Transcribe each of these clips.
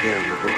Hear your voice.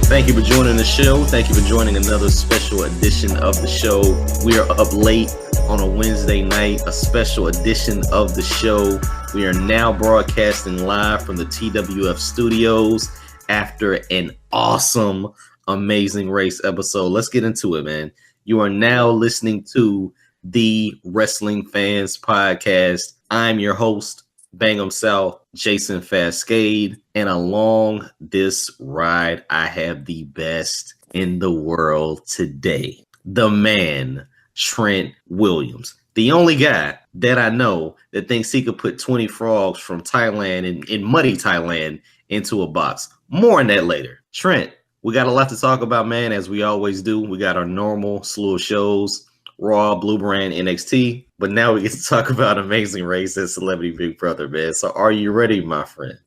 Thank you for joining the show. Thank you for joining another special edition of the show. We are up late on a Wednesday night, a special edition of the show. We are now broadcasting live from the TWF studios after an awesome, amazing race episode. Let's get into it, man. You are now listening to the Wrestling Fans Podcast. I'm your host, BangEm South Jason Fastkade, and along this ride, I have the best in the world today. The man, Trent Williams. The only guy that I know that thinks he could put 20 frogs from Thailand in muddy Thailand into a box. More on that later. Trent, we got a lot to talk about, man, as we always do. We got our normal slew of shows. Raw, Blue Brand, NXT, but now we get to talk about Amazing Race and Celebrity Big Brother, man. So are you ready, my friend?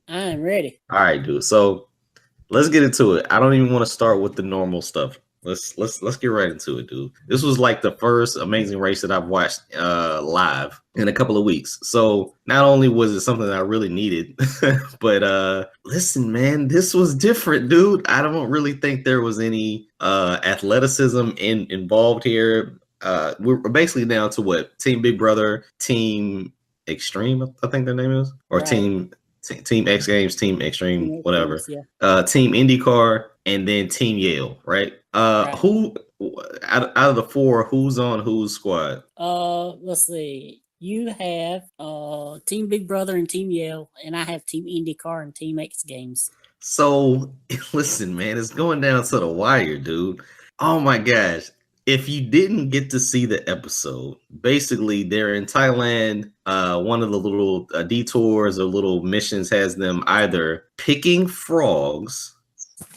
I'm ready. All right, dude. So let's get into it. I don't even want to start with the normal stuff. Let's get right into it, dude. This was like the first Amazing Race that I've watched live in a couple of weeks. So not only was it something that I really needed, but listen, man, this was different, dude. I don't really think there was any athleticism involved here. We're basically down to what? Team Big Brother, Team Extreme, I think their name is, or right. Team X Games, Team Extreme, whatever. Yeah. Team IndyCar, and then Team Yale, right? Right. Who out of the four, who's on whose squad? Let's see. You have Team Big Brother and Team Yale, and I have Team IndyCar and Team X Games. So listen, man, it's going down to the wire, dude. Oh my gosh. If you didn't get to see the episode, basically they're in Thailand. One of the little detours or little missions has them either picking frogs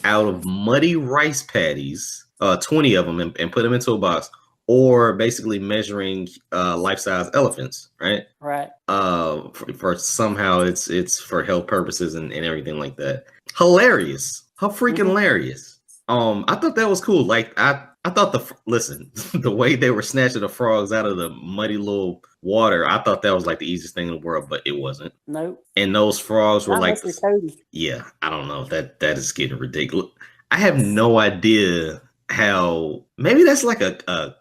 out of muddy rice paddies, 20 of them, and put them into a box, or basically measuring life-size elephants, right? Right. For somehow it's for health purposes and everything like that. Hilarious. How freaking hilarious. I thought that was cool. Like I thought the way they were snatching the frogs out of the muddy little water, I thought that was like the easiest thing in the world, but it wasn't. Nope. And those frogs were like, yeah, I don't know. That is getting ridiculous. I have no idea how. Maybe that's like a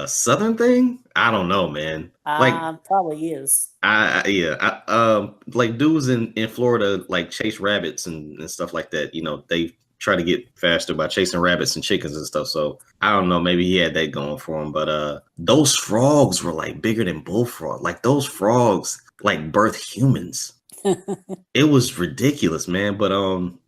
Southern thing. I don't know, man. Like probably is. Like dudes in Florida like chase rabbits and stuff like that. You know, they try to get faster by chasing rabbits and chickens and stuff. So I don't know, maybe he had that going for him, but those frogs were like bigger than bullfrog. Like those frogs like birth humans. It was ridiculous, man. But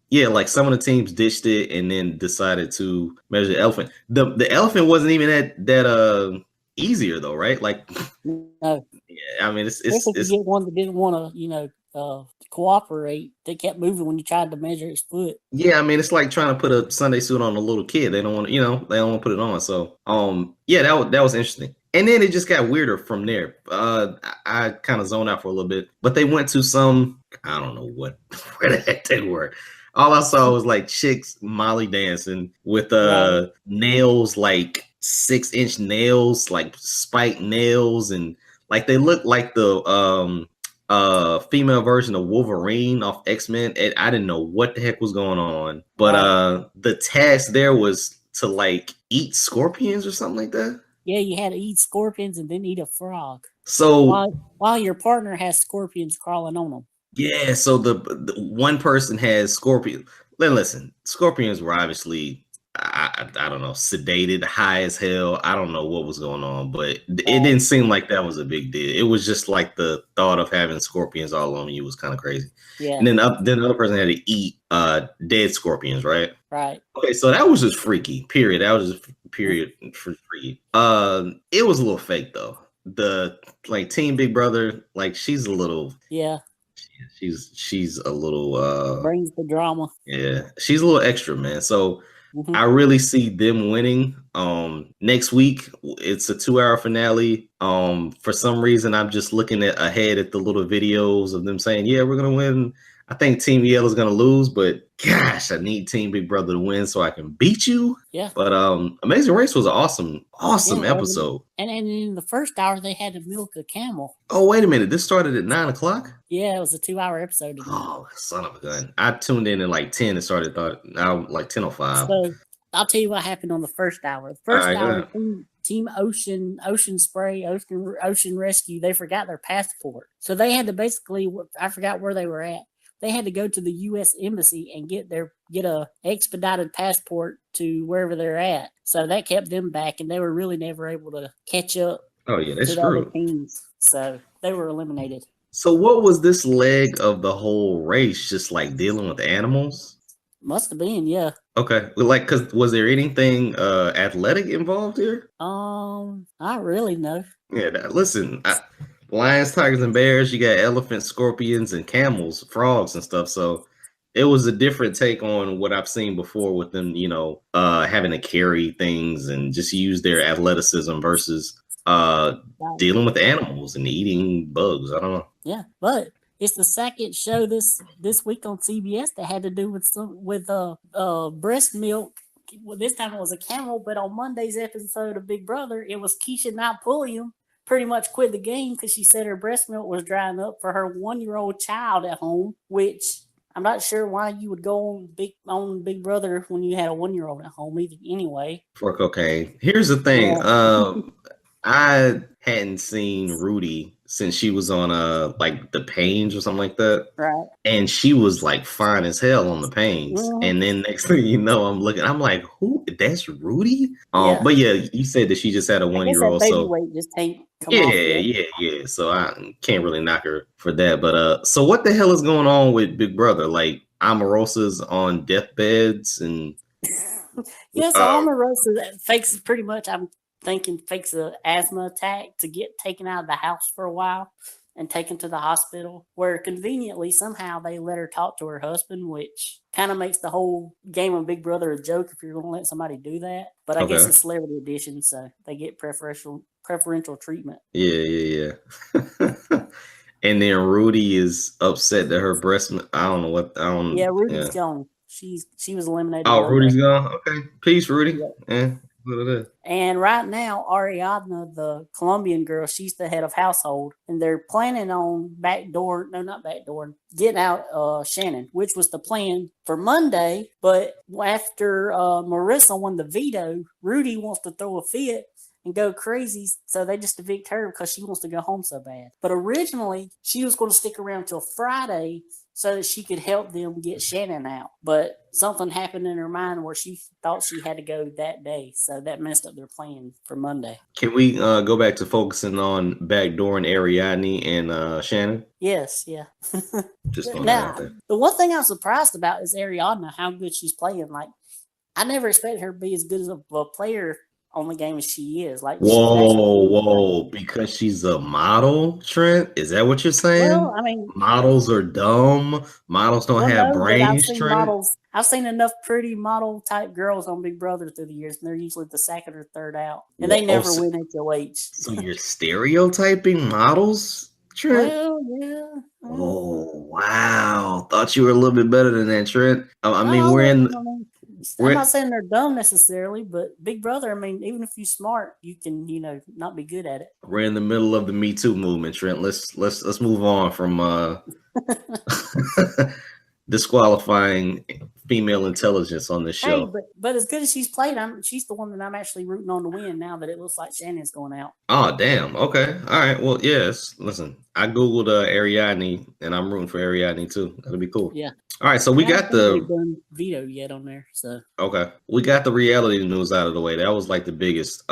yeah, like some of the teams ditched it and then decided to measure the elephant. The elephant wasn't even that easier though, right? Like no. Yeah, I mean it's get one that didn't want to, cooperate. They kept moving when you tried to measure his foot. Yeah, I mean it's like trying to put a Sunday suit on a little kid. They don't want to, they don't want to put it on. So yeah, that was interesting. And then it just got weirder from there. I kind of zoned out for a little bit, but they went to some, I don't know where the heck they were. All I saw was like chicks Molly dancing with nails, like 6-inch nails, like spiked nails, and like they look like the female version of Wolverine off X-Men. And I didn't know what the heck was going on, but the task there was to like eat scorpions or something like that. Yeah, you had to eat scorpions and then eat a frog. So while your partner has scorpions crawling on them. Yeah, so the one person has scorpions. Listen, scorpions were obviously I don't know, sedated, high as hell. I don't know what was going on, but it didn't seem like that was a big deal. It was just like the thought of having scorpions all on you was kind of crazy. Yeah. And then the other person had to eat dead scorpions, right? Right. Okay, so that was just freaky. Period. That was just period for free. It was a little fake though. The like Team Big Brother, like she's a little she's a little brings the drama. Yeah, she's a little extra, man. So Mhm. I really see them winning. Next week it's a 2-hour finale. For some reason I'm just looking ahead at the little videos of them saying, yeah, we're gonna win. I think Team Yell is gonna lose, but gosh, I need Team Big Brother to win so I can beat you. Yeah. But Amazing Race was an awesome Yeah, episode. And in the first hour, they had to milk a camel. Oh, wait a minute. This started at 9 o'clock? Yeah, it was a 2-hour episode. Oh, son of a gun. I tuned in at like 10 and started now like 10:05. So I'll tell you what happened on the first hour. The first hour, Team Ocean Spray, Ocean Rescue, they forgot their passport. So they had to basically, I forgot where they were at. They had to go to the U.S. Embassy and get a expedited passport to wherever they're at. So that kept them back, and they were really never able to catch up. Oh yeah, that's to the true. other teams. So they were eliminated. So what was this leg of the whole race? Just like dealing with animals? Must have been, yeah. Okay, like, cause was there anything athletic involved here? I really know. Yeah, listen. Lions, tigers, and bears. You got elephants, scorpions, and camels, frogs, and stuff. So it was a different take on what I've seen before with them, having to carry things and just use their athleticism versus dealing with animals and eating bugs. I don't know. Yeah, but it's the second show this week on CBS that had to do with breast milk. Well, this time it was a camel, but on Monday's episode of Big Brother, it was Keisha not Pulliam pretty much quit the game because she said her breast milk was drying up for her 1-year-old child at home, which I'm not sure why you would go on Big Brother when you had a 1-year-old at home either. Anyway, for cocaine. Here's the thing. Yeah. I hadn't seen Rudy since she was on like the Pains or something like that. Right. And she was like fine as hell on the Pains. Mm-hmm. And then next thing you know, I'm like, who? That's Rudy? Yeah. But yeah, you said that she just had a 1-year-old. Baby So weight just ain't come off yet. Yeah. So I can't really knock her for that. But so what the hell is going on with Big Brother? Like Omarosa's on deathbeds and yes, Omarosa fakes pretty much. I'm thinking fakes an asthma attack to get taken out of the house for a while and taken to the hospital, where conveniently somehow they let her talk to her husband, which kind of makes the whole game of Big Brother a joke if you're going to let somebody do that. But I guess it's celebrity edition, so they get preferential treatment. Yeah. And then Rudy is upset that her breast. I don't know what. Yeah, Rudy's gone. She was eliminated. Oh, Rudy's gone. Okay, peace, Rudy. Yeah. And right now, Ariadna, the Colombian girl, she's the head of household, and they're planning on getting out Shannon, which was the plan for Monday. But after Marissa won the veto, Rudy wants to throw a fit and go crazy, so they just evict her because she wants to go home so bad. But originally, she was going to stick around till Friday so that she could help them get Shannon out. But something happened in her mind where she thought she had to go that day, so that messed up their plan for Monday. Can we go back to focusing on backdooring Ariadne and Shannon? Yes, yeah. Just now, the one thing I'm surprised about is Ariadne, how good she's playing. Like, I never expected her to be as good as a player on the game as she is. Like, whoa, because she's a model, Trent? Is that what you're saying? Well, I mean, models are dumb. Models don't have brains, Trent. I've seen enough pretty model type girls on Big Brother through the years, and they're usually the second or third out, and they never win HOH. So you're stereotyping models, Trent? Well, yeah. Oh, wow. Thought you were a little bit better than that, Trent. I mean, I'm not saying they're dumb necessarily, but Big Brother, I mean, even if you're smart, you can, not be good at it. We're in the middle of the Me Too movement, Trent. Let's move on from disqualifying female intelligence on this show. Hey, but as good as she's played, she's the one that I'm actually rooting on to win now that it looks like Shannon's going out. Oh, damn. Okay. All right. Well, yes. Listen, I Googled Ariadne, and I'm rooting for Ariadne too. That'll be cool. Yeah. All right. So we got the done veto yet on there. So okay. We got the reality news out of the way. That was like the biggest.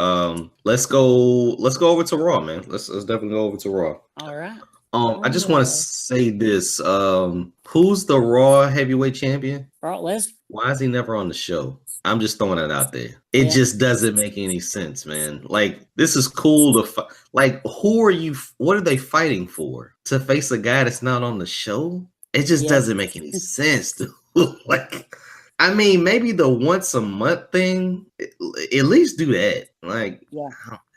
Let's go over to Raw, man. Let's definitely go over to Raw. All right. I just want to say this. Who's the Raw heavyweight champion? Brock Lesnar. Why is he never on the show? I'm just throwing it out there. It just doesn't make any sense, man. Like, this is cool to like, who are you? What are they fighting for? To face a guy that's not on the show? It just doesn't make any sense, dude. Like, I mean, maybe the once a month thing, at least do that. Like, Yeah.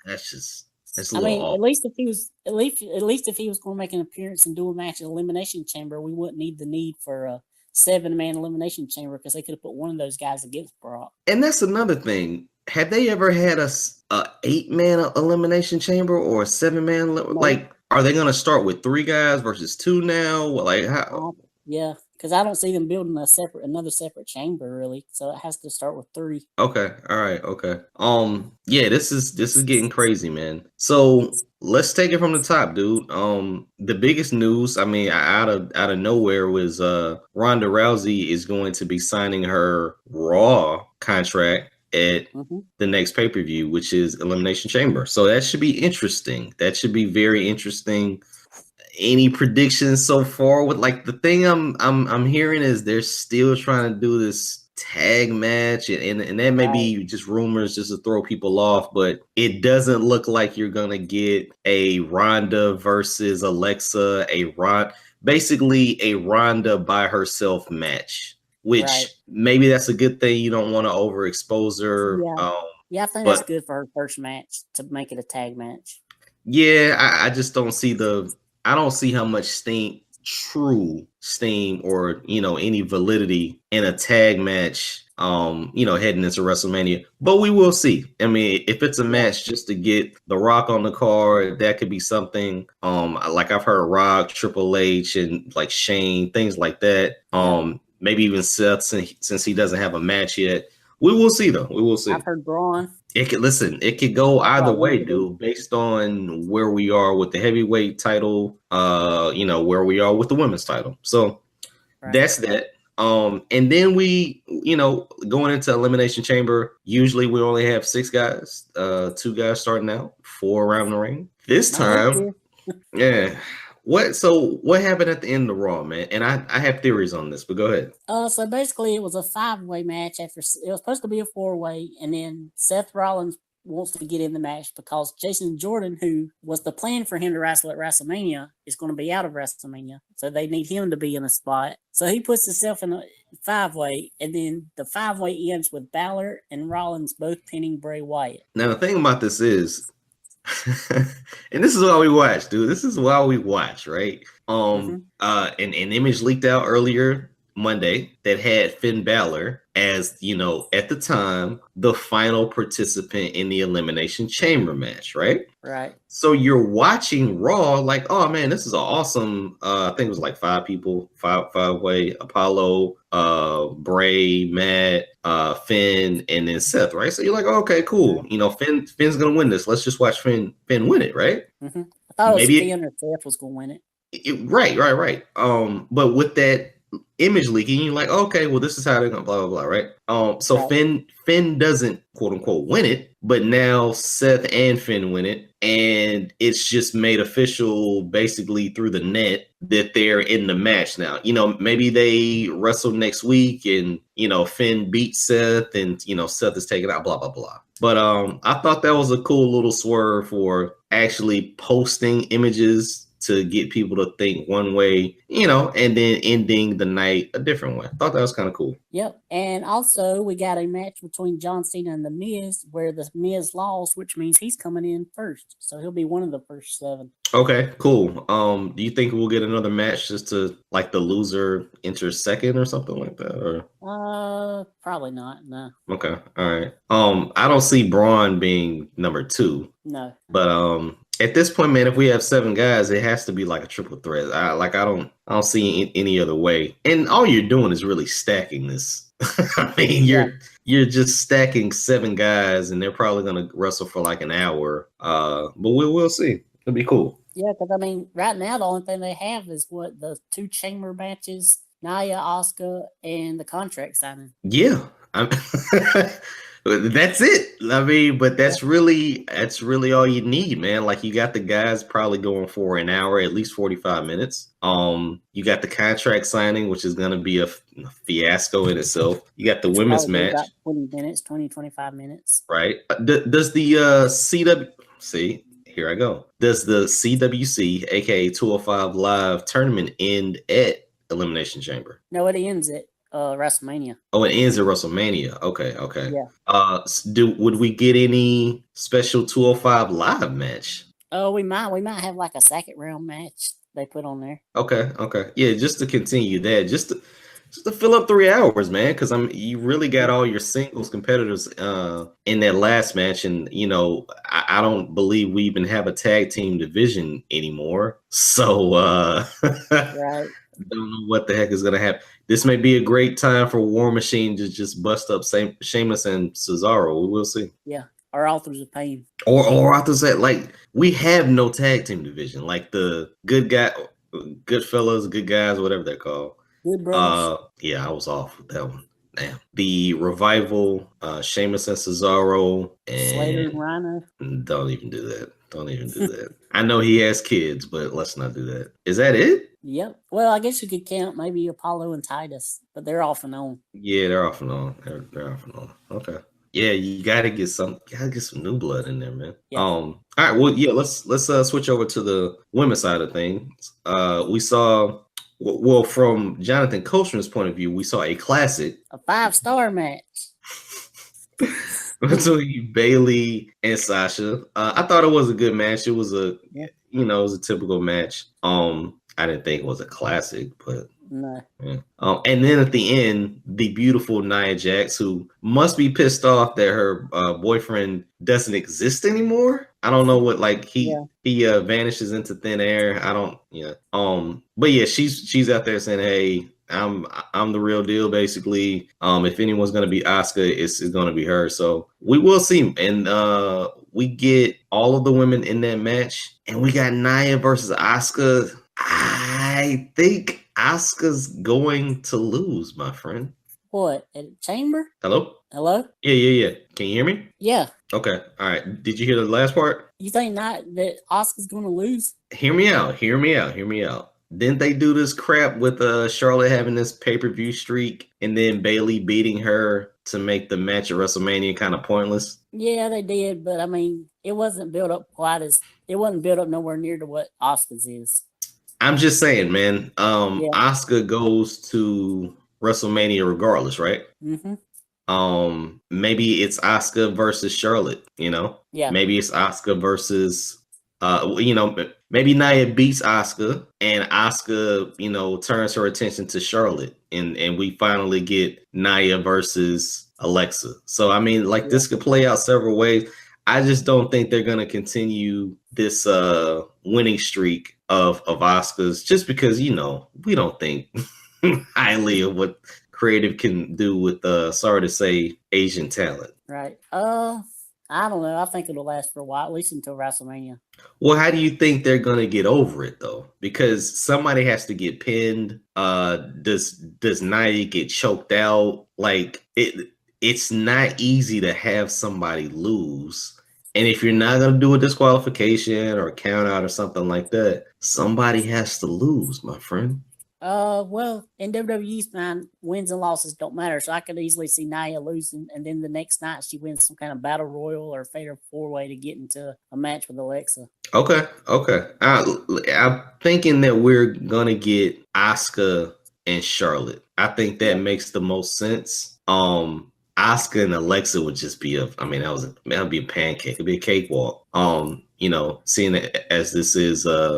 That's a I little mean, off. at least if he was going to make an appearance and do a match at Elimination Chamber, we wouldn't need the need for a 7-man Elimination Chamber because they could have put one of those guys against Brock. And that's another thing. Have they ever had a 8-man elimination chamber or a 7-man? Like, are they going to start with 3 guys versus 2 now? Like, how? Yeah, because I don't see them building another separate chamber really. So it has to start with 3. Okay, all right, okay. Yeah, this is getting crazy, man. So let's take it from the top, dude. The biggest news, I mean, out of nowhere was Ronda Rousey is going to be signing her Raw contract at the next pay-per-view, which is Elimination Chamber. So that should be interesting. That should be very interesting. Any predictions so far? With like the thing I'm hearing is they're still trying to do this tag match, and that may be just rumors just to throw people off, but it doesn't look like you're gonna get a Ronda versus Alexa, basically a Ronda by herself match, which maybe that's a good thing. You don't want to overexpose her. Yeah, I think that's good for her first match to make it a tag match. Yeah, I just don't see I don't see how much true steam or any validity in a tag match heading into WrestleMania, but we will see. I mean, if it's a match just to get The Rock on the card, that could be something. Like I've heard Rock, Triple H, and like Shane, things like that. Maybe even Seth, since he doesn't have a match yet. We will see, though. We will see. I've heard Braun. It could go either way, dude, based on where we are with the heavyweight title, where we are with the women's title. So that's that. And then we, going into Elimination Chamber, usually we only have 6 guys, 2 guys starting out, 4 around the ring. This time, yeah. What happened at the end of Raw, man? And I have theories on this, but go ahead. So basically it was a 5-way match it was supposed to be a 4-way, and then Seth Rollins wants to get in the match because Jason Jordan, who was the plan for him to wrestle at WrestleMania, is going to be out of WrestleMania. So they need him to be in a spot. So he puts himself in a 5-way, and then the 5-way ends with Balor and Rollins both pinning Bray Wyatt. Now the thing about this is, and this is why we watch, dude. This is why we watch, right? An image leaked out earlier Monday that had Finn Balor as, at the time, the final participant in the Elimination Chamber match, right? Right. So you're watching Raw like, oh man, this is an awesome. I think it was like 5 people, 5-way: Apollo, Bray, Matt, Finn, and then Seth, right? So you're like, oh, okay, cool. Finn's gonna win this. Let's just watch Finn win it, right? I thought maybe Finn or Seth was gonna win it. Right. But with that image leaking, you're like, okay, well, this is how they're gonna blah blah blah, right? So Finn doesn't quote unquote win it, but now Seth and Finn win it, and it's just made official basically through the net that they're in the match now. Maybe they wrestle next week, and Finn beats Seth, and Seth is taken out, blah blah blah. But I thought that was a cool little swerve for actually posting images to get people to think one way, and then ending the night a different way. I thought that was kind of cool. Yep. And also we got a match between John Cena and The Miz where The Miz lost, which means he's coming in first. So he'll be one of the first 7. Okay, cool. Do you think we'll get another match just to like the loser enter second or something like that? Or probably not. No. Okay. All right. I don't see Braun being number 2. No. But at this point, man, if we have 7 guys, it has to be like a triple threat. I don't see any other way. And all you're doing is really stacking this. I mean, you're just stacking 7 guys, and they're probably gonna wrestle for like an hour. But we'll see. It'll be cool. Yeah, because I mean, right now the only thing they have is the 2 chamber matches, Nia, Asuka, and the contract signing. Yeah. That's it. I mean, but that's really all you need, man. Like, you got the guys probably going for an hour, at least 45 minutes. You got the contract signing, which is going to be a fiasco in itself. You got the women's match, about 25 minutes. Right? Does the here I go. Does the CWC, aka 205 Live tournament, end at Elimination Chamber? No, it ends at WrestleMania. Oh, it ends at WrestleMania. Okay. Yeah. Would we get any special 205 live match? Oh, we might have like a second round match they put on there. Okay. Yeah, just to continue that, just to fill up 3 hours, man, because you really got all your singles competitors in that last match, and I don't believe we even have a tag team division anymore. So Right. don't know what the heck is gonna happen. This may be a great time for War Machine to just bust up Sheamus and Cesaro. We will see. Yeah. Our Authors of Pain. Or authors that, like, we have no tag team division, like the good fellas, good guys, whatever they're called. Good brothers. Yeah, I was off with that one. Damn. The Revival, Sheamus and Cesaro, and Slater and Rhino. Don't even do that. I know he has kids, but let's not do that. Is that it? Yep. Well, I guess you could count maybe Apollo and Titus, but they're off and on. Yeah, they're off and on. They're off and on. Okay. Yeah, you gotta get some new blood in there, man. Yeah. All right. Well, yeah. Let's switch over to the women's side of things. We saw, well, from Jonathan Coachman's point of view, we saw a classic, a 5-star match between Bayley and Sasha. I thought it was a good match. It was it was a typical match. I didn't think it was a classic, but no. Yeah. And then at the end, the beautiful Nia Jax, who must be pissed off that her boyfriend doesn't exist anymore. I don't know what, like, he vanishes into thin air. I don't. Yeah. But yeah, she's out there saying, "Hey, I'm the real deal, basically. If anyone's gonna be Asuka, it's gonna be her." So we will see, and we get all of the women in that match, and we got Nia versus Asuka. I think Asuka's going to lose, my friend. What, at Chamber? Hello? Yeah. Can you hear me? Yeah. Okay. All right. Did you hear the last part? You think not that Asuka's going to lose? Hear me out. Didn't they do this crap with Charlotte having this pay-per-view streak and then Bayley beating her to make the match at WrestleMania kind of pointless? Yeah, they did, but I mean, it wasn't built up nowhere near to what Asuka's is. I'm just saying, man. Asuka goes to WrestleMania regardless, right? Mm-hmm. Maybe it's Asuka versus Charlotte. Yeah. Maybe it's Asuka versus, maybe Nia beats Asuka, and Asuka, turns her attention to Charlotte, and we finally get Nia versus Alexa. So I mean, like, this could play out several ways. I just don't think they're gonna continue this winning streak of Asuka's, just because we don't think highly of what creative can do with sorry to say, Asian talent. Right. I don't know. I think it'll last for a while, at least until WrestleMania. Well, how do you think they're gonna get over it though? Because somebody has to get pinned. Does Nia get choked out? Like, it's not easy to have somebody lose. And if you're not going to do a disqualification or a count out or something like that, somebody has to lose, my friend. Well, in WWE's mind, wins and losses don't matter. So I could easily see Nia losing, and then the next night she wins some kind of battle royal or fatal 4-way to get into a match with Alexa. Okay. I'm thinking that we're going to get Asuka and Charlotte. I think that makes the most sense. Asuka and Alexa would just be that'd be a pancake. It'd be a cakewalk. Seeing it as this is I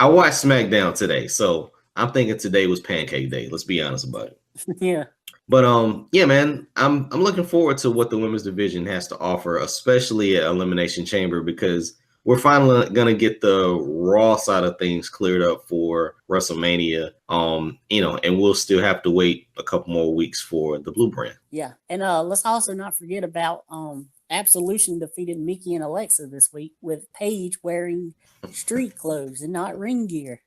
watched SmackDown today, so I'm thinking today was Pancake Day. Let's be honest about it. Yeah. But yeah, man, I'm looking forward to what the women's division has to offer, especially at Elimination Chamber, because we're finally gonna get the Raw side of things cleared up for WrestleMania. And we'll still have to wait a couple more weeks for the Blue Brand. Yeah, and let's also not forget about Absolution defeated Mickey and Alexa this week with Paige wearing street clothes and not ring gear.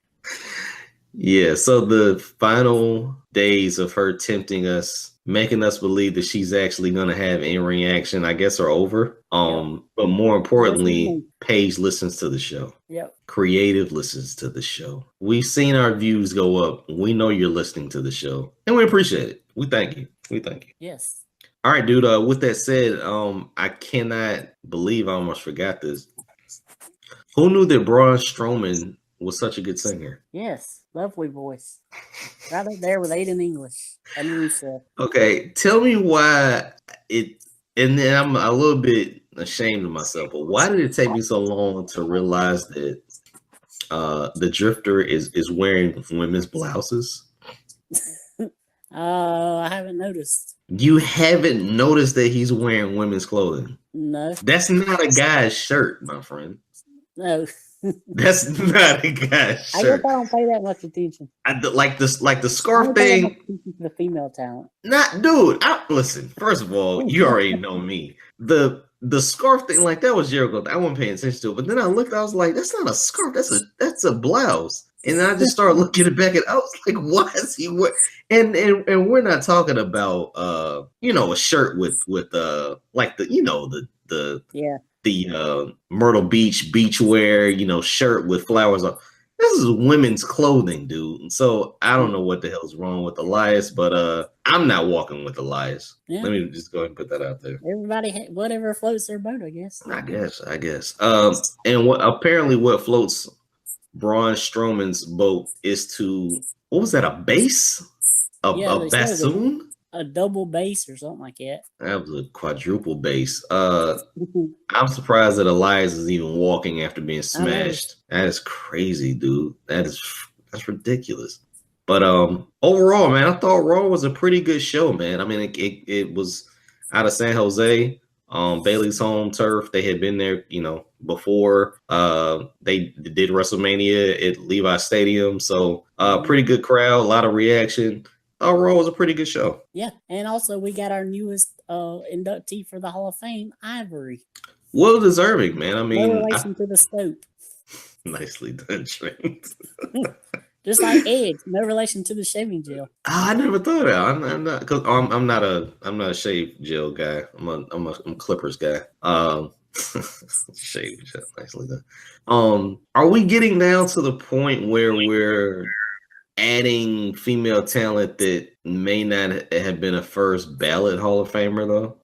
Yeah, so the final days of her tempting us, making us believe that she's actually going to have in-ring action, I guess, are over. But more importantly, Paige listens to the show. Yep. Creative listens to the show. We've seen our views go up. We know you're listening to the show, and we appreciate it. We thank you. Yes. All right, dude. With that said, I cannot believe I almost forgot this. Who knew that Braun Strowman was such a good singer. Yes, lovely voice. Right up there with Aiden English and Rusev. Okay, tell me why it. And then I'm a little bit ashamed of myself, but why did it take me so long to realize that the Drifter is wearing women's blouses? I haven't noticed. You haven't noticed that he's wearing women's clothing? No. That's not a guy's shirt, my friend. No. That's not a guy's shirt. I guess I don't pay that much attention. Like the scarf thing. The female talent. Dude. Listen. First of all, you already know me. The scarf thing, like that was Jericho. I wasn't paying attention to it, but then I looked. I was like, that's not a scarf. That's a blouse. And then I just started looking at back, and I was like, why is he wearing? And we're not talking about a shirt with like the Myrtle Beach beachwear, shirt with flowers on. This is women's clothing, dude. So I don't know what the hell's wrong with Elias, but I'm not walking with Elias. Yeah. Let me just go ahead and put that out there. Everybody, whatever floats their boat, I guess. I guess. And what floats Braun Strowman's boat is what was that? A bass? A bassoon? A double bass or something like that. That was a quadruple bass. I'm surprised that Elias is even walking after being smashed. That is crazy, dude. That's ridiculous. But overall, man, I thought Raw was a pretty good show, man. I mean, it was out of San Jose, Bayley's home turf. They had been there, before. They did WrestleMania at Levi Stadium, so pretty good crowd, a lot of reaction. Raw was a pretty good show. Yeah, and also we got our newest inductee for the Hall of Fame, Ivory. Well deserving, man. I mean, no relation to the Stoke. Nicely done, Trent. Just like Edge, no relation to the shaving gel. I never thought of that. I'm not because I'm not a shave gel guy. I'm a Clippers guy. Shave gel, nicely done. Are we getting down to the point where we're adding female talent that may not have been a first ballot Hall of Famer though?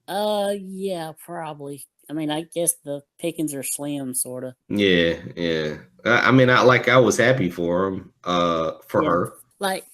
Yeah, probably. I mean, I guess the pickings are slim, sort of. Yeah. I mean, I was happy for him, for her. Like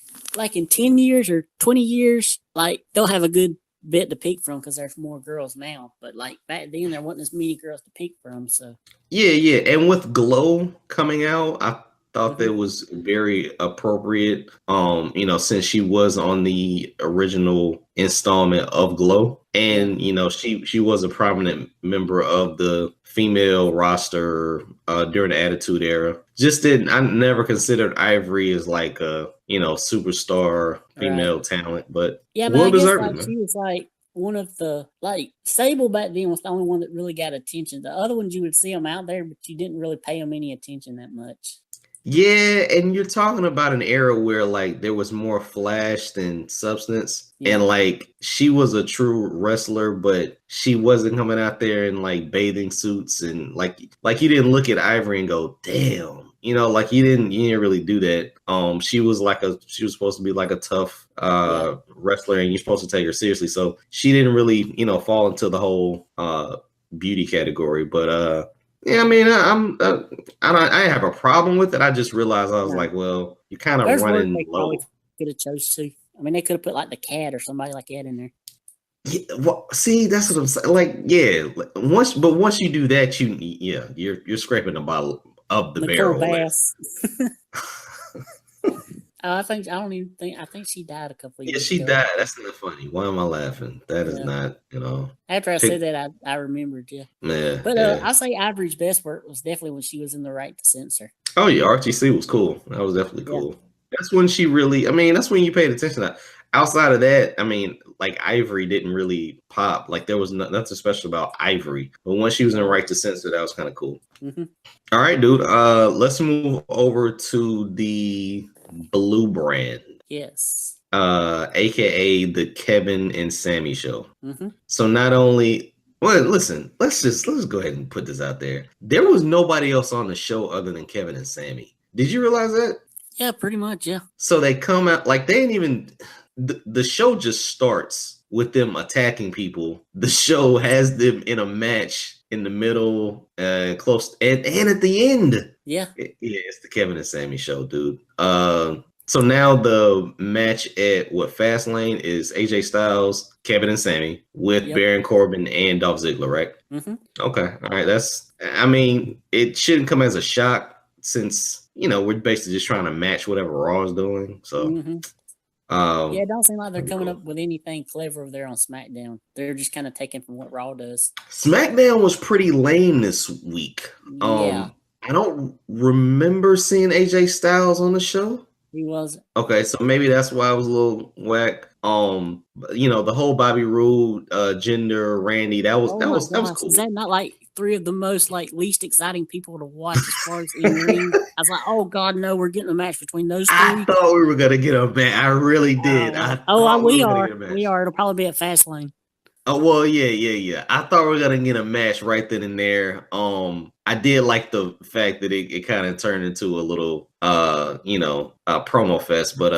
in 10 years or 20 years, like they'll have a good bit to pick from because there's more girls now. But like back then, there wasn't as many girls to pick from. So yeah. And with Glow coming out, I thought that was very appropriate. Since she was on the original installment of Glow, and she was a prominent member of the female roster during the Attitude Era. I never considered Ivory as like a superstar female talent, but yeah, but I guess she was like one of the Sable back then was the only one that really got attention. The other ones you would see them out there, but you didn't really pay them any attention that much. Yeah, and you're talking about an era where there was more flash than substance. Yeah. And she was a true wrestler, but she wasn't coming out there in bathing suits and you didn't look at Ivory and go, damn. You didn't really do that. She was supposed to be like a tough wrestler, and you're supposed to take her seriously. So she didn't really, fall into the whole beauty category. But yeah, I mean, I have a problem with it. I just realized I was well, you're kind of running low. Could have chose to. I mean, they could have put the Cat or somebody like that in there. Yeah, well, see, that's what I'm saying. Once you do that, you're scraping the bottom of the Nicole barrel. I think she died a couple of years ago. Yeah, she ago. died. That's not funny. Why am I laughing? That is not, After I said that, I remembered, yeah. Yeah. But I'll say Ivory's best work was definitely when she was in the right to censor. Oh, yeah, RTC was cool. That was definitely cool. Yeah. That's when she really, that's when you paid attention to that. Outside of that, Ivory didn't really pop. There was nothing special about Ivory. But once she was in the right to censor, that was kind of cool. Mm-hmm. All right, dude. Let's move over to the Blue brand. Yes. AKA the Kevin and Sami show. Mm-hmm. So not only, listen, let's go ahead and put this out there. There was nobody else on the show other than Kevin and Sami. Did you realize that? Yeah, pretty much, yeah. So they come out they ain't even the show just starts with them attacking people, the show has them in a match in the middle, close, and at the end. Yeah. It's the Kevin and Sami show, dude. So now the match at Fastlane is AJ Styles, Kevin and Sami with Baron Corbin and Dolph Ziggler, right? Mm-hmm. Okay, all right. It shouldn't come as a shock since we're basically just trying to match whatever Raw is doing. So, it don't seem like they're coming up with anything clever over there on SmackDown. They're just kind of taking from what Raw does. SmackDown was pretty lame this week. Yeah. I don't remember seeing AJ Styles on the show. He wasn't. Okay, so maybe that's why I was a little whack. The whole Bobby Roode, Jinder, Randy, that was cool. Is that not like three of the most least exciting people to watch as far as in ring? I was like, oh god, no, we're getting a match between those three. I thought we were gonna get a match. I really did. We are. It'll probably be at Fastlane. Oh well, yeah. I thought we were gonna get a match right then and there. I did like the fact that it kind of turned into a little promo fest, but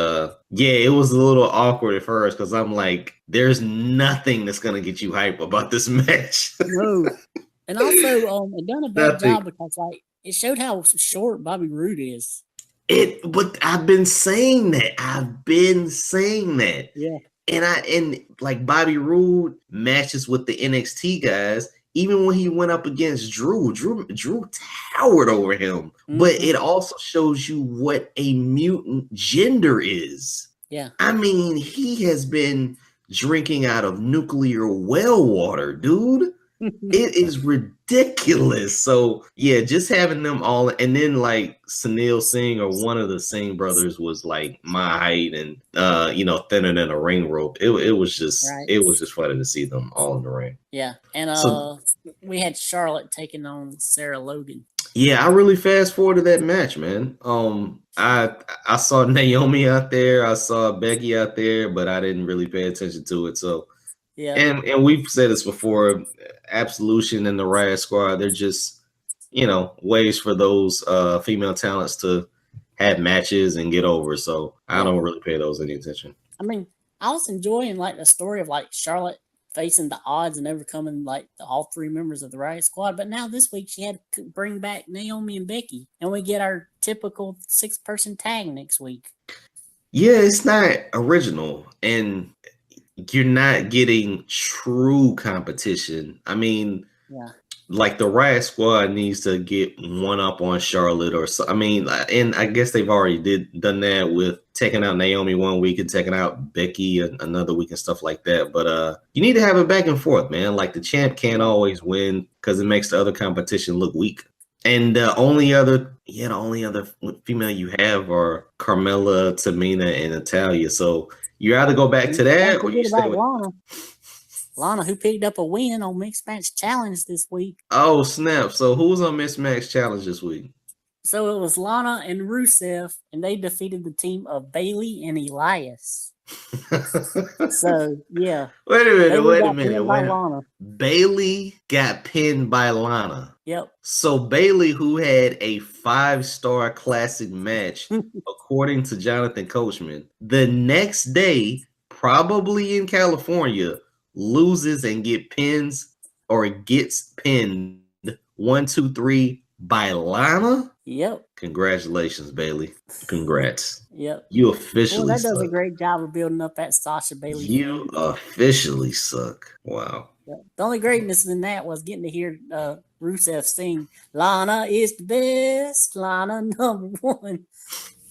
it was a little awkward at first because I'm like, there's nothing that's gonna get you hype about this match. No. And also, it done a bad job because it showed how short Bobby Roode is. But I've been saying that. Yeah. And Bobby Roode matches with the NXT guys. Even when he went up against Drew towered over him. Mm-hmm. But it also shows you what a mutant Jinder is. Yeah. I mean, he has been drinking out of nuclear well water, dude. It is ridiculous. So yeah, just having them all, and then Sunil Singh or one of the Singh brothers was my height and thinner than a ring rope. It was just funny to see them all in the ring. Yeah, and we had Charlotte taking on Sarah Logan. Yeah, I really fast forwarded that match, man. I saw Naomi out there, I saw Becky out there, but I didn't really pay attention to it. So yeah, and we've said this before. Absolution and the Riot Squad, they're just ways for those female talents to have matches and get over. So I don't really pay those any attention. I mean, I was enjoying the story of Charlotte facing the odds and overcoming all three members of the Riot Squad, but now this week she had to bring back Naomi and Becky, and we get our typical 6-person tag next week. Yeah, it's not original, and you're not getting true competition. I mean, the Riot Squad needs to get one up on Charlotte or so. I mean, and I guess they've already done that with taking out Naomi one week and taking out Becky another week and stuff like that. But you need to have it back and forth, man. The champ can't always win because it makes the other competition look weak. And the only other female you have are Carmella, Tamina, and Natalya. So you either go back to that or you stay with Lana. Lana, who picked up a win on Mixed Match Challenge this week. Oh, snap. So who was on Mixed Match Challenge this week? So it was Lana and Rusev, and they defeated the team of Bayley and Elias. So, yeah. Wait a minute. Bayley got pinned by Lana. Yep. So Bayley, who had a 5-star classic match, according to Jonathan Coachman, the next day, probably in California, loses and gets pinned 1, 2, 3 by Lana. Yep. Congratulations, Bayley. Congrats. Yep. You officially that does a great job of building up that Sasha Bayley. You officially suck. Wow. Yep. The only greatness in that was getting to hear Rusev sing "Lana is the best, Lana #1."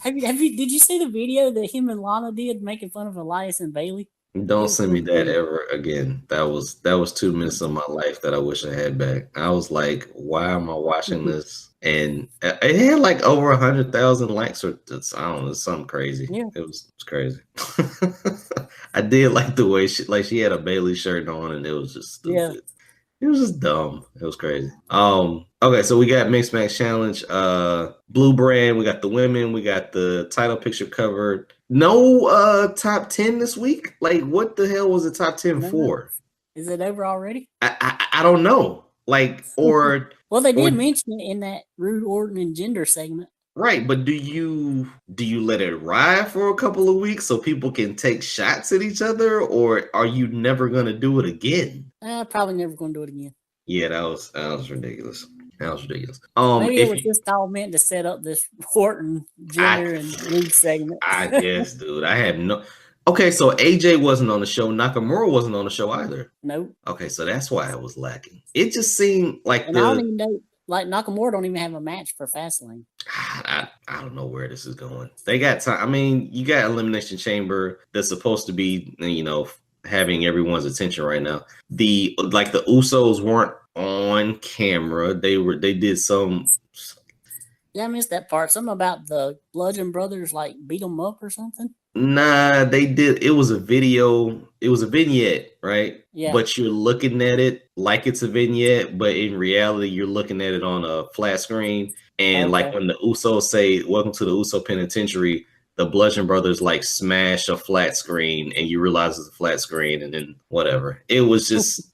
Did you see the video that him and Lana did making fun of Elias and Bayley? Don't send me that ever again. That was 2 minutes of my life that I wish I had back. I was like, why am I watching this? And it had over 100,000 likes, or I don't know, something crazy. Yeah. It was crazy. I did like the way she had a Bayley shirt on, and it was just stupid. Yeah. It was just dumb. It was crazy. Okay, so we got Mixed Match Challenge, Blue Brand. We got the women. We got the title picture covered. No top 10 this week. What the hell was the top 10 for? Is it over already? I don't know. Or well, they did mention it in that Rude, Orton, and Jinder segment. Right, but do you let it ride for a couple of weeks so people can take shots at each other, or are you never gonna do it again? Probably never going to do it again. Yeah, that was ridiculous. That was ridiculous. Maybe it If was you, just all meant to set up this Horton, I Jinder, and Rude segment. I guess, dude, I had no. Okay, so AJ wasn't on the show. Nakamura wasn't on the show either. Nope. Okay, so that's why it was lacking. It just seemed like And I don't even know, like Nakamura don't even have a match for Fastlane. I don't know where this is going. They got time. I mean, you got Elimination Chamber that's supposed to be, having everyone's attention right now. The Usos weren't on camera. They did some. Yeah, I missed that part. Something about the Bludgeon Brothers like beat them up or something. Nah, they did. It was a video. It was a vignette, right? Yeah. But you're looking at it like it's a vignette, but in reality, you're looking at it on a flat screen. And like when the Usos say, "Welcome to the Uso Penitentiary," the Bludgeon Brothers like smash a flat screen, and you realize it's a flat screen, and then whatever. It was just.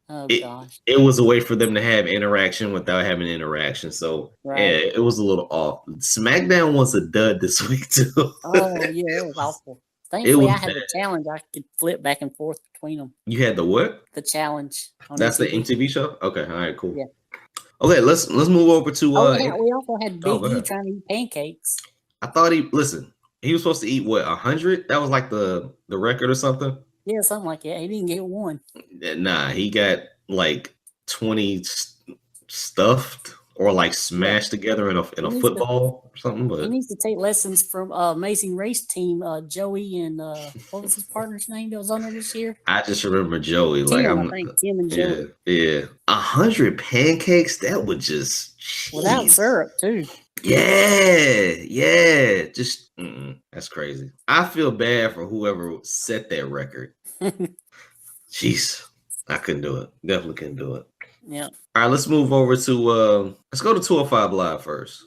Gosh. It was a way for them to have interaction without having interaction. So Right. yeah, it was a little off. SmackDown was a dud this week too. Oh yeah, it was awful. Thankfully, I had the challenge. I could flip back and forth between them. You had the what? The challenge. That's the MTV show. Okay, all right, cool. Yeah. Okay, let's move over to. We also had Big E trying to eat pancakes. I thought he was supposed to eat what 100. That was like the record or something. Yeah, something like that. He didn't get one. Nah, he got like 20 stuffed or like smashed together in a football or something. But he needs to take lessons from Amazing Race team Joey and what was his partner's name that was on there this year? I just remember Joey. Tim, I think Tim and Joey. Yeah. 100 pancakes. That would just without syrup too. Yeah. Just that's crazy. I feel bad for whoever set that record. Jeez, I couldn't do it. Definitely couldn't do it. Yeah. All right, let's move over to let's go to 205 Live first.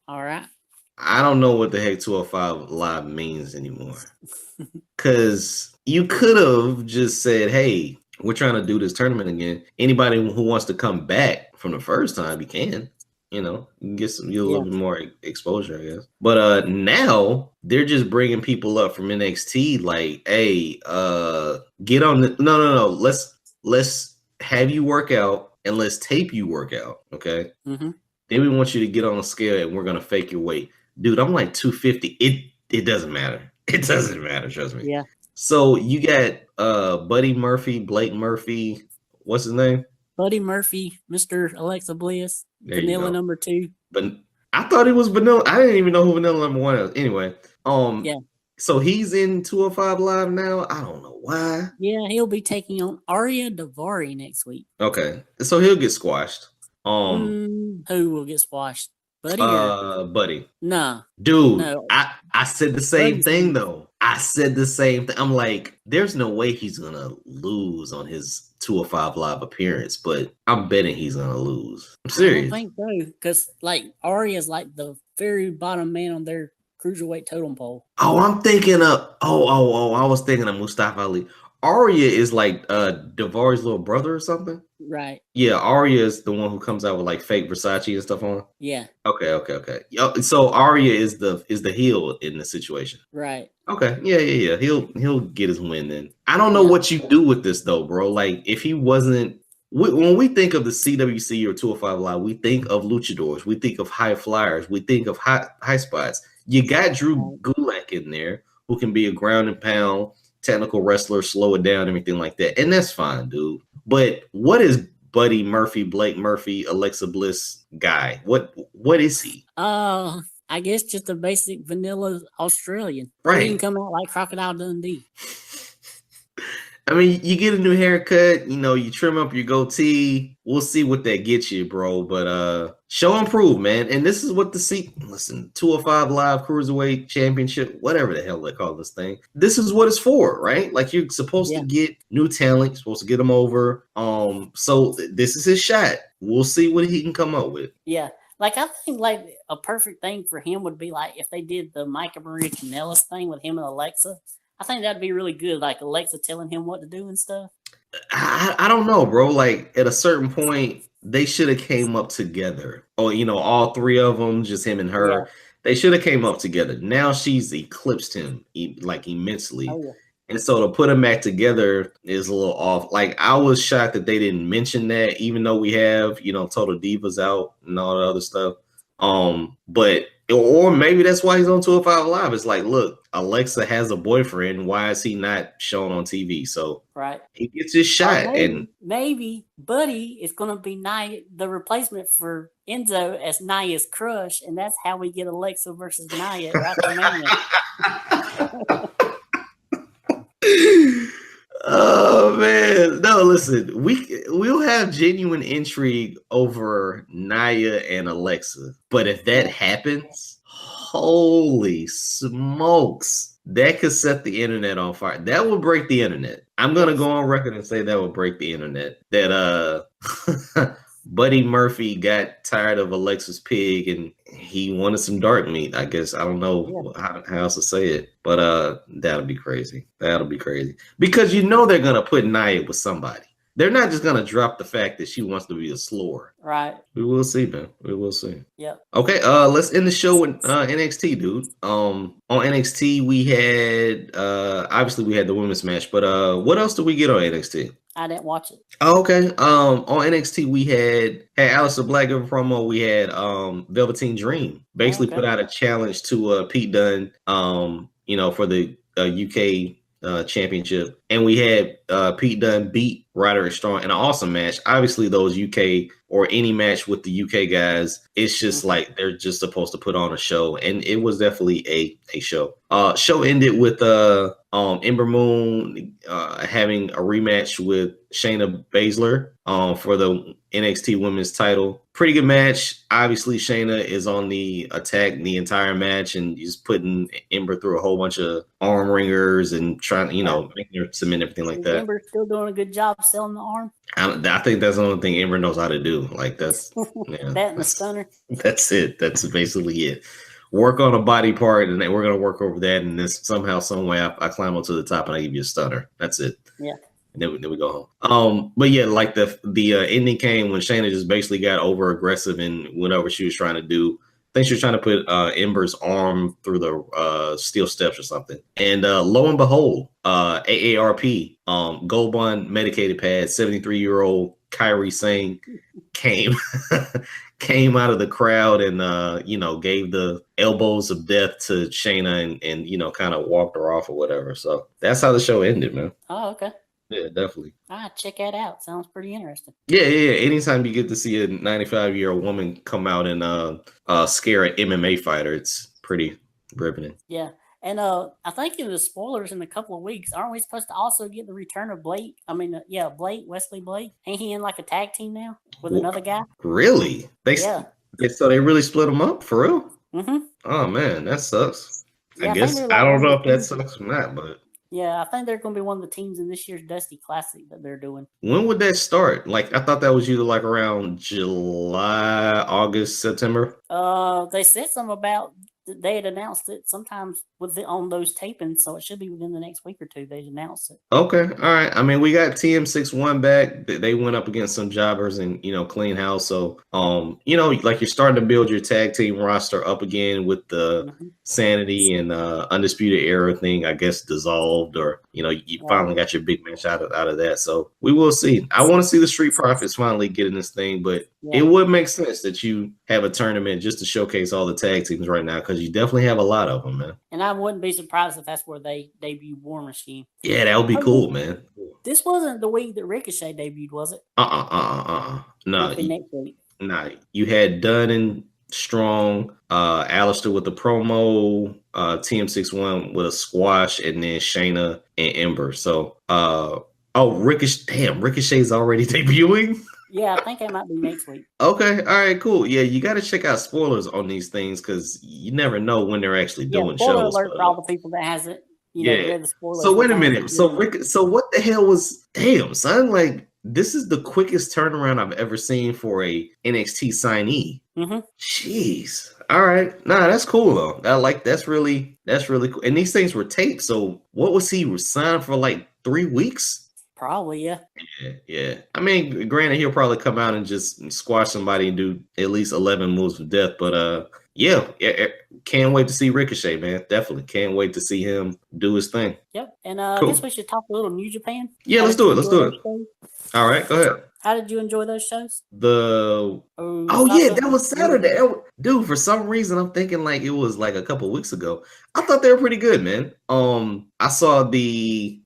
All right. I don't know what the heck 205 Live means anymore. Cause you could have just said, "Hey, we're trying to do this tournament again. Anybody who wants to come back from the first time, you can." You can get a little bit more exposure, I guess. But now they're just bringing people up from NXT. Like, hey, get on the no. Let's have you work out and let's tape you work out. Okay. Mm-hmm. Then we want you to get on a scale and we're gonna fake your weight, dude. I'm like 250. It doesn't matter. It doesn't matter. Trust me. Yeah. So you got Buddy Murphy, Blake Murphy. What's his name? Buddy Murphy, Mr. Alexa Bliss, There Vanilla number 2. But I thought it was Vanilla. I didn't even know who Vanilla number 1 is. Anyway, yeah. So he's in 205 Live now. I don't know why. Yeah, he'll be taking on Arya Daivari next week. Okay, so he'll get squashed. Who will get squashed? Buddy? Buddy. Nah. Dude, no. I said the same thing though. I said the same thing. I'm like, there's no way he's gonna lose on his 205 Live appearance, but I'm betting he's gonna lose. I'm serious. I don't think so, because like Arya's like the very bottom man on their cruiserweight totem pole. Oh, I'm thinking of I was thinking of Mustafa Ali. Arya is like Daivari's little brother or something. Right. Yeah, Arya is the one who comes out with like fake Versace and stuff on. Yeah. Okay. So Arya is the heel in the situation. Right. Okay. Yeah. He'll get his win then. I don't know what you do with this though, bro. Like if he wasn't, when we think of the CWC or 205 Live, we think of luchadors, we think of high flyers, we think of high spots. You got Drew Gulak in there who can be a ground and pound technical wrestler, slow it down, everything like that. And that's fine, dude. But what is Buddy Murphy, Blake Murphy, Alexa Bliss guy? What is he? I guess just a basic vanilla Australian. Right. He can come out like Crocodile Dundee. I mean, you get a new haircut, you trim up your goatee. We'll see what that gets you, bro. But show and prove, man. And this is what 205 Live Cruiserweight Championship, whatever the hell they call this thing. This is what it's for, right? Like you're supposed to get new talent, you're supposed to get them over. So this is his shot. We'll see what he can come up with. Yeah. Like I think like a perfect thing for him would be like if they did the Micah Marie Kanellis thing with him and Alexa. I think that'd be really good, like Alexa telling him what to do and stuff. I don't know, bro. Like at a certain point, they should have came up together. Oh, all three of them, just him and her. Yeah. They should have came up together. Now she's eclipsed him like immensely. Oh, yeah. And so to put them back together is a little off. Like, I was shocked that they didn't mention that, even though we have, Total Divas out and all the other stuff. But or maybe that's why he's on 205 Live. It's like, look, Alexa has a boyfriend. Why is he not shown on TV? So right, he gets his shot. And maybe Buddy is going to be the replacement for Enzo as Nia's crush, and that's how we get Alexa versus Nia at WrestleMania. Oh man, no! Listen, we'll have genuine intrigue over Nia and Alexa, but if that happens, holy smokes, that could set the internet on fire. That will break the internet. I'm gonna go on record and say that will break the internet. That Buddy Murphy got tired of Alexa's pig and he wanted some dark meat. I guess I don't know how else to say it, but that'll be crazy. That'll be crazy because they're gonna put Nia with somebody. They're not just gonna drop the fact that she wants to be a slore. Right. We will see, man. We will see. Yep. Okay. Let's end the show with NXT, dude. On NXT we had obviously we had the women's match, but what else did we get on NXT? I didn't watch it. Oh, okay. On NXT we had Aleister Black give a promo. We had Velveteen Dream basically put out a challenge to Pete Dunne for the UK championship, and we had Pete Dunne beat Roderick Strong in an awesome match. Obviously those UK or any match with the UK guys, it's just like they're just supposed to put on a show, and it was definitely a show. Show ended with Ember Moon having a rematch with Shayna Baszler for the NXT Women's title. Pretty good match. Obviously, Shayna is on the attack the entire match and just putting Ember through a whole bunch of arm ringers and trying, making her submit everything like that. Ember's still doing a good job selling the arm. I think that's the only thing Ember knows how to do. Like that's that and the stunner. That's it. That's basically it. Work on a body part, and then we're gonna work over that. And then somehow, some way, I climb up to the top and I give you a stunner. That's it. Yeah. And then we go home. But yeah, like the ending came when Shayna just basically got over aggressive and whatever she was trying to do. I think she was trying to put Ember's arm through the steel steps or something. And lo and behold, AARP, Gold Bond medicated pad, 73-year-old Kyrie Sane came out of the crowd and gave the elbows of death to Shayna and kind of walked her off or whatever. So that's how the show ended, man. Oh, okay. Yeah, definitely. Check that out. Sounds pretty interesting. Yeah. Anytime you get to see a 95-year-old woman come out and scare an MMA fighter, it's pretty riveting. Yeah. And I think in the spoilers in a couple of weeks, aren't we supposed to also get the return of Blake? I mean, Wesley Blake. Ain't he in like a tag team now with another guy? Really? So they really split him up for real? Mm-hmm. Oh man, that sucks. Yeah, I guess I don't know if that sucks or not, but yeah, I think they're going to be one of the teams in this year's Dusty Classic that they're doing. When would that start? Like, I thought that was either like around July, August, September. They said something about they had announced it sometimes on those tapings, so it should be within the next week or two. They announced it. Okay, all right. I mean, we got TM61 back. They went up against some jobbers and clean house. So like you're starting to build your tag team roster up again with the Sanity and Undisputed Era thing, I guess, dissolved, or you finally got your big match out of that. So we will see. I want to see the Street Profits finally getting this thing, but it would make sense that you have a tournament just to showcase all the tag teams right now, because you definitely have a lot of them, man. And I wouldn't be surprised if that's where they debut War Machine. Yeah, that would be cool, man. This wasn't the week that Ricochet debuted, was it? No. Next week. Nah, you had Dunn and Strong, Aleister with the promo, TM61 with a squash, and then Shayna and Ember. So, Ricochet's already debuting? Yeah, I think it might be next week. Okay, all right, cool. Yeah, you got to check out spoilers on these things because you never know when they're actually doing spoiler shows. Alert for all the people that hasn't, read the spoilers. So wait a minute. So what the hell was? Damn, son! Like, this is the quickest turnaround I've ever seen for a NXT signee. Mm-hmm. Jeez. All right. Nah, that's cool though. That's really cool. And these things were taped. So what was he signed for? Like 3 weeks? Probably, yeah. Yeah. I mean, granted, he'll probably come out and just squash somebody and do at least 11 moves of death. But yeah, can't wait to see Ricochet, man. Definitely can't wait to see him do his thing. Yep. And I Cool. guess we should talk a little New Japan. Yeah, How let's did do you it. Let's enjoy do those it. shows? All right, go ahead. How did you enjoy those shows? Oh yeah, that was Saturday. Dude, for some reason I'm thinking like it was like a couple weeks ago. I thought they were pretty good, man. I saw the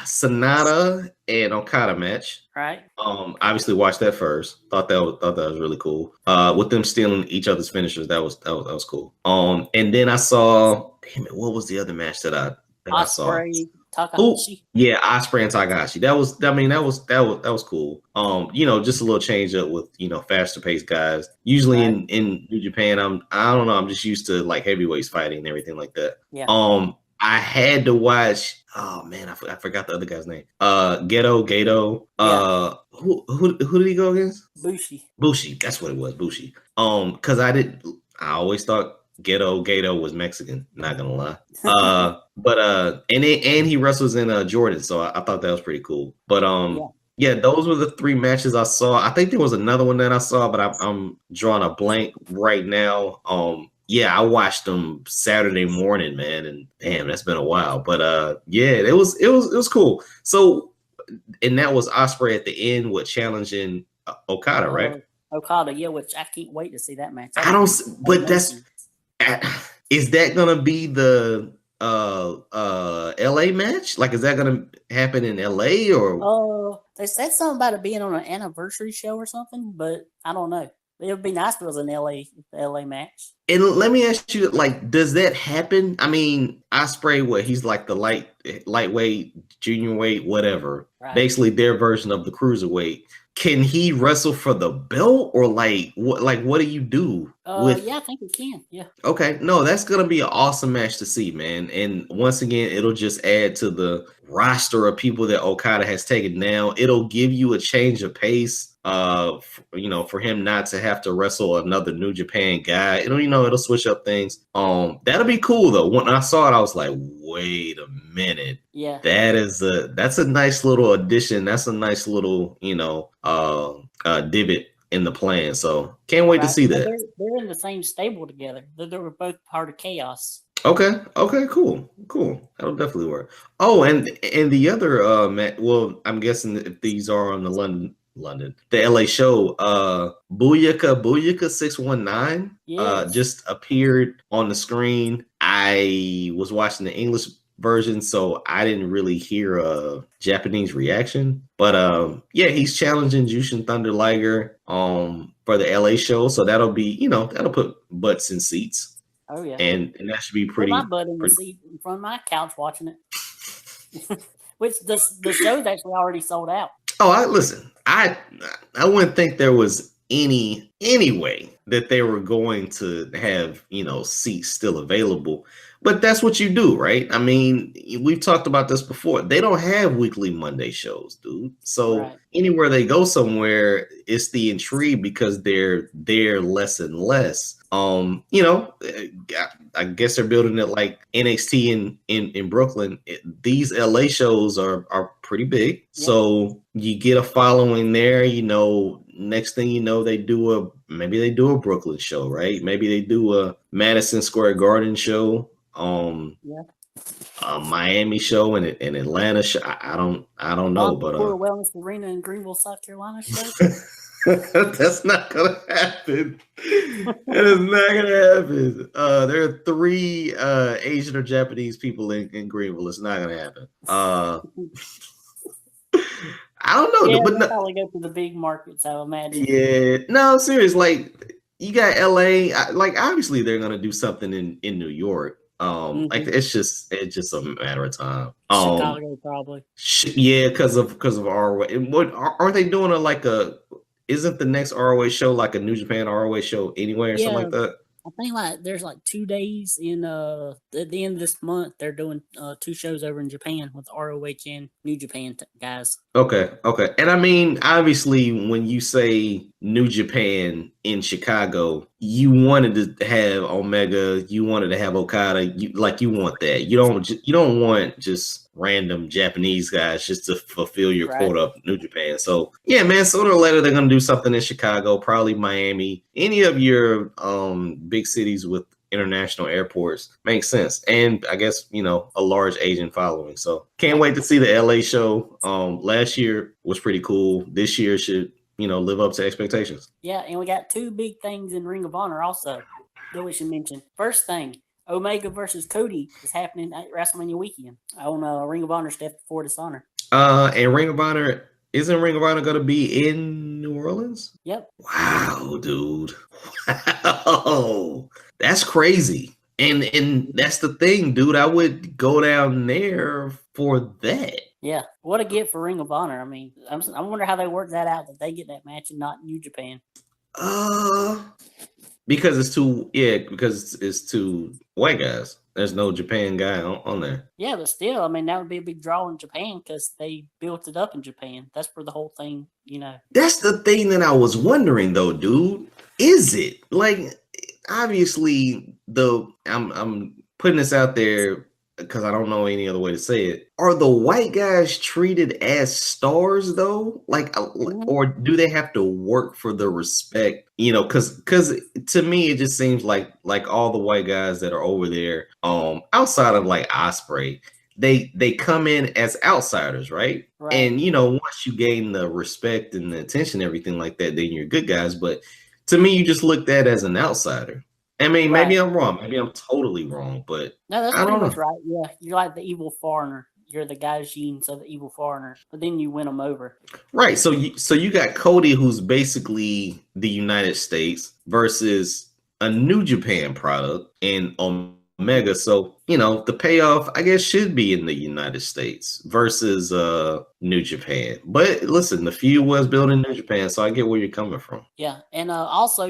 Sonata and Okada match. Right. Obviously watched that first. Thought that was really cool. With them stealing each other's finishers, that was cool. And then I saw, damn it, what was the other match that I saw? Ospreay, Takahashi. Yeah, Ospreay and Takahashi. That was cool. Just a little change up with faster paced guys. Usually in New Japan, I don't know, I'm just used to like heavyweights fighting and everything like that. Yeah. I had to watch. Oh man, I forgot the other guy's name. Gato. Who did he go against? Bushi. That's what it was. Bushi. Because I always thought Gato was Mexican. Not gonna lie. And he wrestles in Jordan, so I thought that was pretty cool. But yeah, those were the three matches I saw. I think there was another one that I saw, but I'm drawing a blank right now. Yeah, I watched them Saturday morning, man, and damn, that's been a while. But yeah, it was cool. So, and that was Ospreay at the end with challenging Okada, right? Okada, yeah, which I can't wait to see that match. Is that gonna be the LA match? Like, is that gonna happen in LA or? They said something about it being on an anniversary show or something, but I don't know. It would be nice if it was an LA match. And let me ask you, like, does that happen? I mean, Ospreay, he's like the lightweight, junior weight, whatever. Right. Basically their version of the cruiserweight. Can he wrestle for the belt, or what do you do? Yeah, I think he can. Yeah. Okay. No, that's gonna be an awesome match to see, man. And once again, it'll just add to the roster of people that Okada has taken down. It'll give you a change of pace. For him not to have to wrestle another New Japan guy. It'll switch up things. That'll be cool though. When I saw it, I was like, wait a minute. Yeah. That's a nice little addition. That's a nice little, divot in the plan. So can't wait to see that. They're in the same stable together. They were both part of Chaos. Okay, cool. That'll definitely work. Oh, and the other well, I'm guessing if these are on the London, the LA show, Booyaka 619 just appeared on the screen. I was watching the English version, so I didn't really hear a Japanese reaction. But yeah, he's challenging Jushin Thunder Liger for the LA show, so that'll be, that'll put butts in seats. Oh yeah. And that should be pretty. My butt in the seat in front of my couch watching it. Which the show's actually already sold out. Oh, listen. I wouldn't think there was any way that they were going to have, seats still available. But that's what you do, right? I mean, we've talked about this before. They don't have weekly Monday shows, dude. So anywhere they go somewhere, it's the intrigue because they're there less and less. I guess they're building it like NXT in Brooklyn. These LA shows are pretty big. Yeah. So you get a following there, next thing you know, maybe they do a Brooklyn show, right? Maybe they do a Madison Square Garden show. Miami show and an Atlanta show. I don't know, but Wellness Arena in Greenville, South Carolina show. That's not gonna happen. That is not gonna happen. There are 3 Asian or Japanese people in Greenville. It's not gonna happen. I don't know, but probably go to the big markets, I imagine. Yeah, no, serious. Like, you got LA. Obviously they're gonna do something in New York. Like it's just a matter of time. Chicago probably. Yeah, because of ROH. Aren't they doing isn't the next ROH show like a New Japan ROH show anyway or something like that? I think there's 2 days in at the end of this month. They're doing 2 shows over in Japan with ROH and New Japan guys. Okay. And I mean, obviously, when you say New Japan in Chicago, you wanted to have Omega, you wanted to have Okada, you want that. You don't want just random Japanese guys just to fulfill your quota of New Japan. So yeah, man, sooner or later they're gonna do something in Chicago, probably Miami, any of your big cities with international airports makes sense. And I guess, a large Asian following. So can't wait to see the LA show. Last year was pretty cool. This year should, live up to expectations. Yeah, and we got two big things in Ring of Honor also that we should mention. First thing, Omega versus Cody is happening at WrestleMania weekend on Ring of Honor stuff before Dishonor. And Ring of Honor, isn't Ring of Honor going to be in New Orleans? Yep. Wow, dude. Wow. That's crazy. And that's the thing, dude. I would go down there for that. Yeah, what a get for Ring of Honor. I mean, I wonder how they work that out, that they get that match and not New Japan. Because it's two white guys. There's no Japan guy on there. Yeah, but still, I mean, that would be a big draw in Japan because they built it up in Japan. That's where the whole thing, That's the thing that I was wondering, though, dude. Is it like obviously I'm putting this out there because I don't know any other way to say it. Are the white guys treated as stars though? Like, or do they have to work for the respect? Because to me it just seems like all the white guys that are over there, outside of like Osprey, they come in as outsiders, right? And once you gain the respect and the attention, everything like that, then you're good guys. But to me, you just looked at as an outsider. I mean, maybe I'm wrong. Maybe I'm totally wrong, but no, that's pretty much right. Yeah, you're like the evil foreigner. You're the Gaijin, so the evil foreigner, but then you win them over. Right. So you got Cody, who's basically the United States, versus a New Japan product in Omega. So the payoff, I guess, should be in the United States versus New Japan. But listen, the feud was built in New Japan, so I get where you're coming from. Yeah, and also,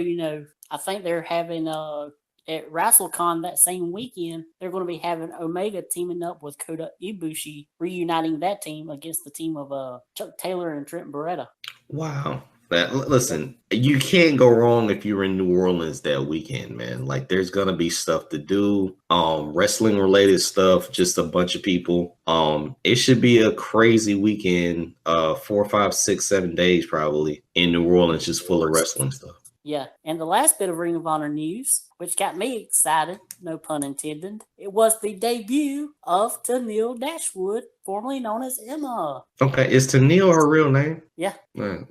I think they're having at WrestleCon that same weekend, they're going to be having Omega teaming up with Kota Ibushi, reuniting that team against the team of Chuck Taylor and Trent Beretta. Wow. Listen, you can't go wrong if you're in New Orleans that weekend, man. Like, there's going to be stuff to do, wrestling related stuff, just a bunch of people. It should be a crazy weekend, 4, 5, 6, 7 days probably in New Orleans, just full of wrestling stuff. Yeah, and the last bit of Ring of Honor news, which got me excited, no pun intended, it was the debut of Tenille Dashwood, formerly known as Emma. Okay, is Tenille her real name? Yeah.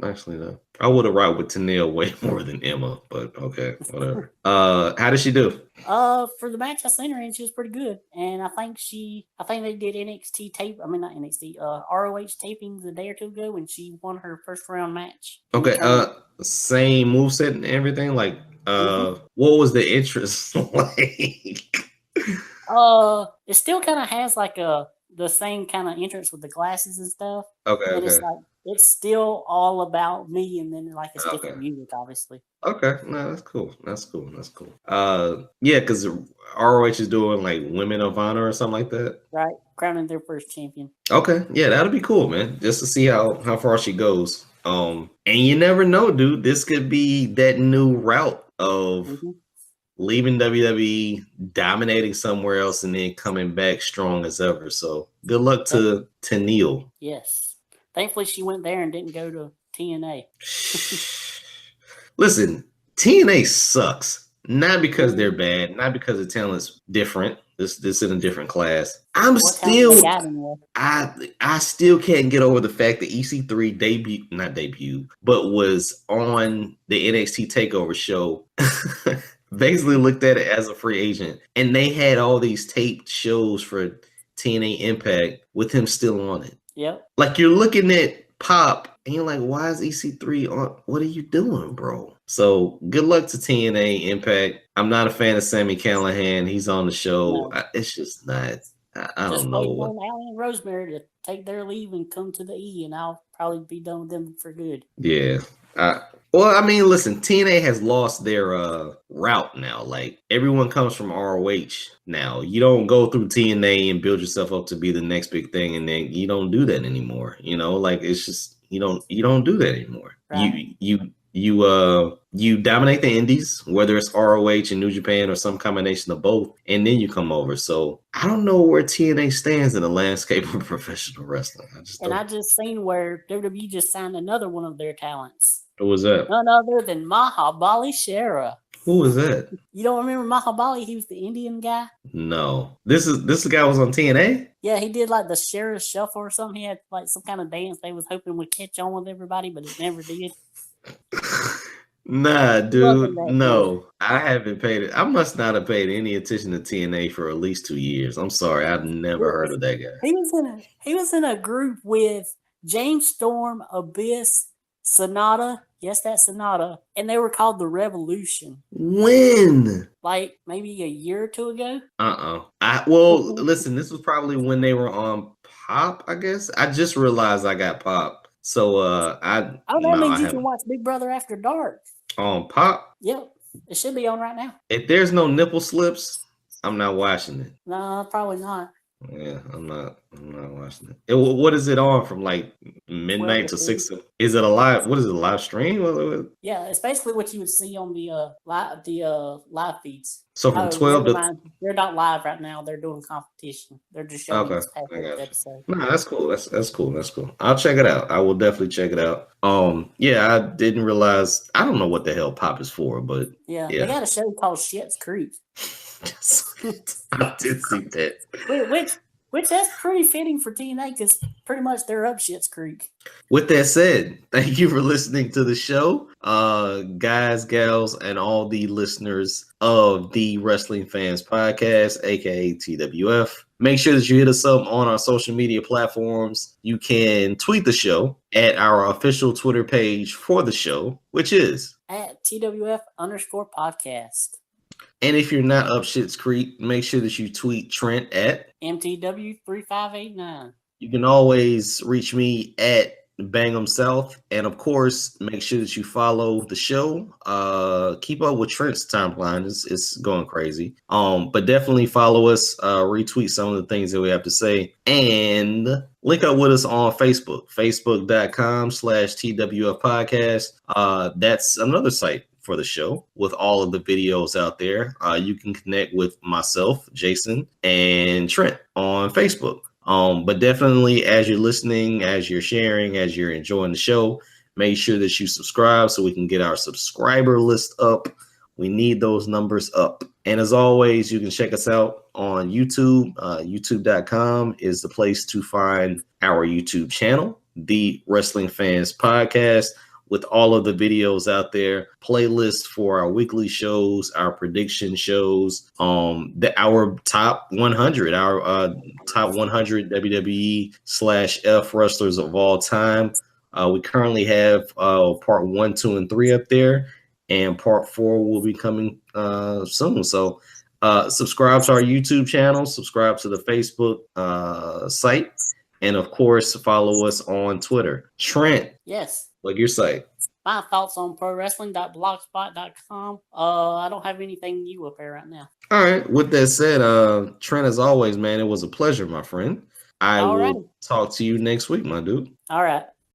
Actually, no. I would have rocked with Tenille way more than Emma, but okay, whatever. How did she do? For the match I seen her in, she was pretty good, and I think they did not NXT, ROH tapings a day or two ago, and she won her first round match. Okay, same moveset and everything. Like, what was the interest like? It still kind of has like the same kind of entrance with the glasses and stuff. Okay, and it's still all about me, and then like it's different music, obviously. Okay, no, that's cool. That's cool. Yeah, because ROH is doing like Women of Honor or something like that. Right, crowning their first champion. Okay, yeah, that'll be cool, man. Just to see how far she goes. And you never know, dude. This could be that new route of leaving WWE, dominating somewhere else, and then coming back strong as ever. So good luck to Tenille. Yes. Thankfully, she went there and didn't go to TNA. Listen, TNA sucks. Not because they're bad, not because the talent's different. This is in a different class. I still can't get over the fact that EC3 was on the NXT TakeOver show. Basically looked at it as a free agent, and they had all these taped shows for TNA Impact with him still on it. Yep. Like, you're looking at Pop and you're like, why is EC3 on? What are you doing, bro? So good luck to TNA Impact. I'm not a fan of Sami Callahan. He's on the show. No. It's just not. I don't know. Just wait for Allie and Rosemary to take their leave and come to the E, and I'll probably be done with them for good. Yeah. Well, I mean, listen, TNA has lost their route now. Like, everyone comes from ROH now. You don't go through TNA and build yourself up to be the next big thing, and then you don't do that anymore. Like, it's just you don't do that anymore. Right. You dominate the indies, whether it's ROH and New Japan or some combination of both, and then you come over. So I don't know where TNA stands in the landscape of professional wrestling. I just seen where WWE just signed another one of their talents. Who was that? None other than Mahabali Shera. Who was that? You don't remember Mahabali? He was the Indian guy. No. This guy was on TNA? Yeah, he did like the Sheriff Shuffle or something. He had like some kind of dance they was hoping would catch on with everybody, but it never did. Nah, dude. No. I haven't paid it. I must not have paid any attention to TNA for at least 2 years. I'm sorry. I've never heard of that guy. He was in a group with James Storm, Abyss, Sonata. Yes, that's Sonata. And they were called The Revolution. When? Like maybe a year or two ago? Listen, this was probably when they were on Pop, I guess. I just realized I got Pop. So that means you can watch Big Brother After Dark. On Pop? Yep. It should be on right now. If there's no nipple slips, I'm not watching it. No, probably not. Yeah, I'm not watching it. What is it on from like midnight to 6? Is it a live? What is it? A live stream? Yeah, it's basically what you would see on the live feeds. So from 12 to they're not live right now. They're doing competition. They're just showing this episode. No, that's cool. That's cool. I'll check it out. I will definitely check it out. Yeah, I didn't realize. I don't know what the hell Pop is for, but yeah. They got a show called Schitt's Creek. I did see that. Which that's pretty fitting for TNA because pretty much they're up Schitt's Creek. With that said, thank you for listening to the show, guys, gals, and all the listeners of the Wrestling Fans Podcast, aka TWF. Make sure that you hit us up on our social media platforms. You can tweet the show at our official Twitter page for the show, which is at TWF_podcast. And if you're not up Schitt's Creek, make sure that you tweet Trent at MTW3589. You can always reach me at BangEm South. And of course, make sure that you follow the show. Keep up with Trent's timeline. It's going crazy. But definitely follow us, retweet some of the things that we have to say, and link up with us on Facebook, facebook.com/TWF podcast. That's another site for the show with all of the videos out there. You can connect with myself, Jason, and Trent on Facebook. But definitely, as you're listening, as you're sharing, as you're enjoying the show, make sure that you subscribe so we can get our subscriber list up. We need those numbers up. And as always, you can check us out on YouTube. YouTube.com is the place to find our YouTube channel, The Wrestling Fans Podcast, with all of the videos out there, playlists for our weekly shows, our prediction shows, our top 100, our top 100 WWE/F wrestlers of all time. We currently have part 1, 2, and 3 up there, and part 4 will be coming soon. So subscribe to our YouTube channel, subscribe to the Facebook site, and of course, follow us on Twitter. Trent. Yes. Like your site. My thoughts on prowrestling.blogspot.com. I don't have anything new up there right now. All right. With that said, Trent, as always, man, it was a pleasure, my friend. I will talk to you next week, my dude. All right.